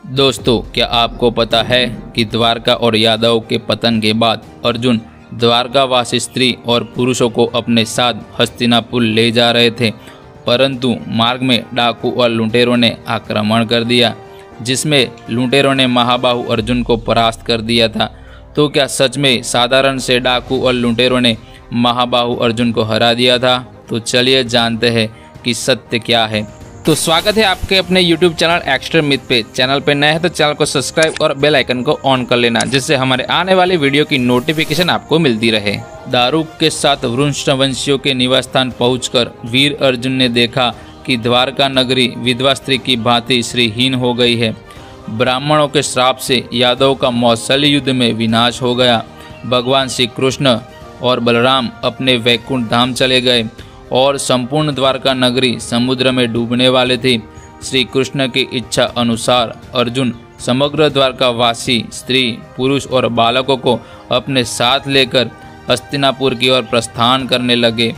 दोस्तों, क्या आपको पता है कि द्वारका और यादव के पतन के बाद अर्जुन द्वारकावासी स्त्री और पुरुषों को अपने साथ हस्तिनापुर ले जा रहे थे, परंतु मार्ग में डाकू और लुटेरों ने आक्रमण कर दिया, जिसमें लुटेरों ने महाबाहु अर्जुन को परास्त कर दिया था। तो क्या सच में साधारण से डाकू और लुटेरों ने महाबाहु अर्जुन को हरा दिया था? तो चलिए जानते हैं कि सत्य क्या है। तो स्वागत है आपके अपने YouTube चैनल एक्सट्रीम मिथ पे। चैनल पे नए हैं तो चैनल को सब्सक्राइब और बेल आइकन को ऑन कर लेना, जिससे हमारे आने वाली वीडियो की नोटिफिकेशन आपको मिलती रहे। दारूक के साथ वृषणवंशियों के निवास स्थान पहुंचकर वीर अर्जुन ने देखा कि द्वारका नगरी विधवा स्त्री की भांति श्रीहीन हो गई है। ब्राह्मणों के श्राप से यादव का मौसल युद्ध में विनाश हो गया। भगवान श्री कृष्ण और बलराम अपने वैकुंठ धाम चले गए और संपूर्ण द्वारका नगरी समुद्र में डूबने वाले थी। श्री कृष्ण की इच्छा अनुसार अर्जुन समग्र द्वारकावासी स्त्री, पुरुष और बालकों को अपने साथ लेकर हस्तिनापुर की ओर प्रस्थान करने लगे।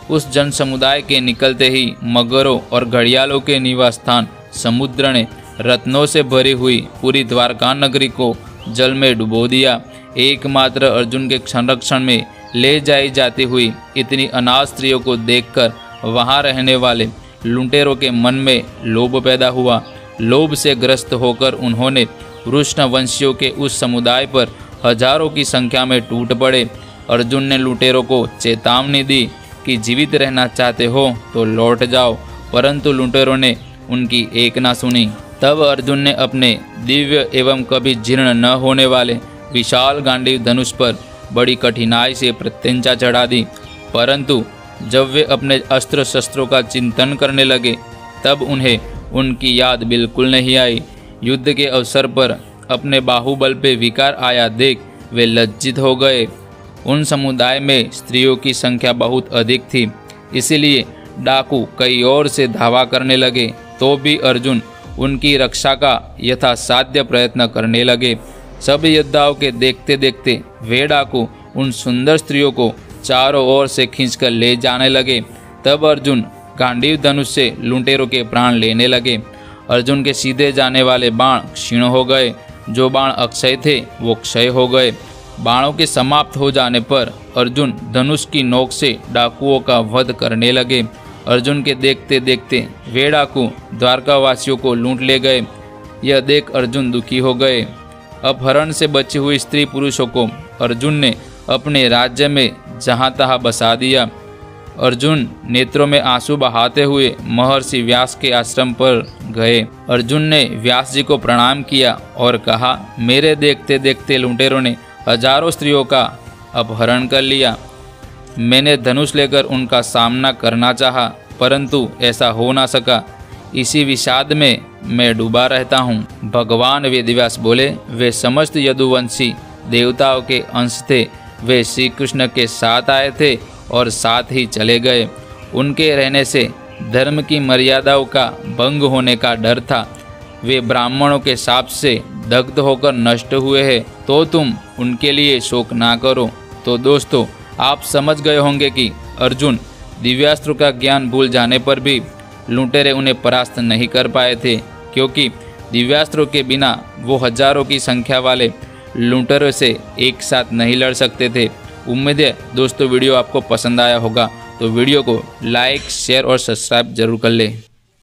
उस जन समुदाय के निकलते ही मगरों और घड़ियालों के निवास स्थान समुद्र ने रत्नों से भरी हुई पूरी द्वारका नगरी को जल में डुबो दिया। एकमात्र अर्जुन के संरक्षण में ले जाई जाती हुई इतनी अनाथ स्त्रियों को देखकर वहां रहने वाले लुटेरों के मन में लोभ पैदा हुआ। लोभ से ग्रस्त होकर उन्होंने वृषणवंशियों के उस समुदाय पर हजारों की संख्या में टूट पड़े। अर्जुन ने लुटेरों को चेतावनी दी कि जीवित रहना चाहते हो तो लौट जाओ, परंतु लुटेरों ने उनकी एक ना सुनी। तब अर्जुन ने अपने दिव्य एवं कभी जीर्ण न होने वाले विशाल गांडीव धनुष पर बड़ी कठिनाई से प्रत्यंचा चढ़ा दी, परंतु जब वे अपने अस्त्र शस्त्रों का चिंतन करने लगे तब उन्हें उनकी याद बिल्कुल नहीं आई। युद्ध के अवसर पर अपने बाहुबल पे विकार आया देख वे लज्जित हो गए। उन समुदाय में स्त्रियों की संख्या बहुत अधिक थी, इसीलिए डाकू कई ओर से धावा करने लगे, तो भी अर्जुन उनकी रक्षा का यथासाध्य प्रयत्न करने लगे। सब योद्धाओं के देखते देखते वे डाकू उन सुंदर स्त्रियों को चारों ओर से खींचकर ले जाने लगे। तब अर्जुन गांडीव धनुष से लुटेरों के प्राण लेने लगे। अर्जुन के सीधे जाने वाले बाण क्षीण हो गए, जो बाण अक्षय थे वो क्षय हो गए। बाणों के समाप्त हो जाने पर अर्जुन धनुष की नोक से डाकुओं का वध करने लगे। अर्जुन के देखते देखते वे डाकू द्वारकावासियों को लूट ले गए। यह देख अर्जुन दुखी हो गए। अपहरण से बची हुई स्त्री पुरुषों को अर्जुन ने अपने राज्य में जहाँ तहाँ बसा दिया। अर्जुन नेत्रों में आंसू बहाते हुए महर्षि व्यास के आश्रम पर गए। अर्जुन ने व्यास जी को प्रणाम किया और कहा, मेरे देखते देखते लुटेरों ने हजारों स्त्रियों का अपहरण कर लिया। मैंने धनुष लेकर उनका सामना करना चाहा, परंतु ऐसा हो ना सका। इसी विषाद में मैं डूबा रहता हूँ। भगवान वेदव्यास बोले, वे समस्त यदुवंशी देवताओं के अंश थे। वे श्री कृष्ण के साथ आए थे और साथ ही चले गए। उनके रहने से धर्म की मर्यादाओं का भंग होने का डर था। वे ब्राह्मणों के शाप से दग्ध होकर नष्ट हुए हैं, तो तुम उनके लिए शोक ना करो। तो दोस्तों, आप समझ गए होंगे कि अर्जुन दिव्यास्त्र का ज्ञान भूल जाने पर भी लुटेरे उन्हें परास्त नहीं कर पाए थे, क्योंकि दिव्यास्त्रों के बिना वो हजारों की संख्या वाले लुटेरों से एक साथ नहीं लड़ सकते थे। उम्मीद है दोस्तों वीडियो आपको पसंद आया होगा, तो वीडियो को लाइक, शेयर और सब्सक्राइब जरूर कर ले।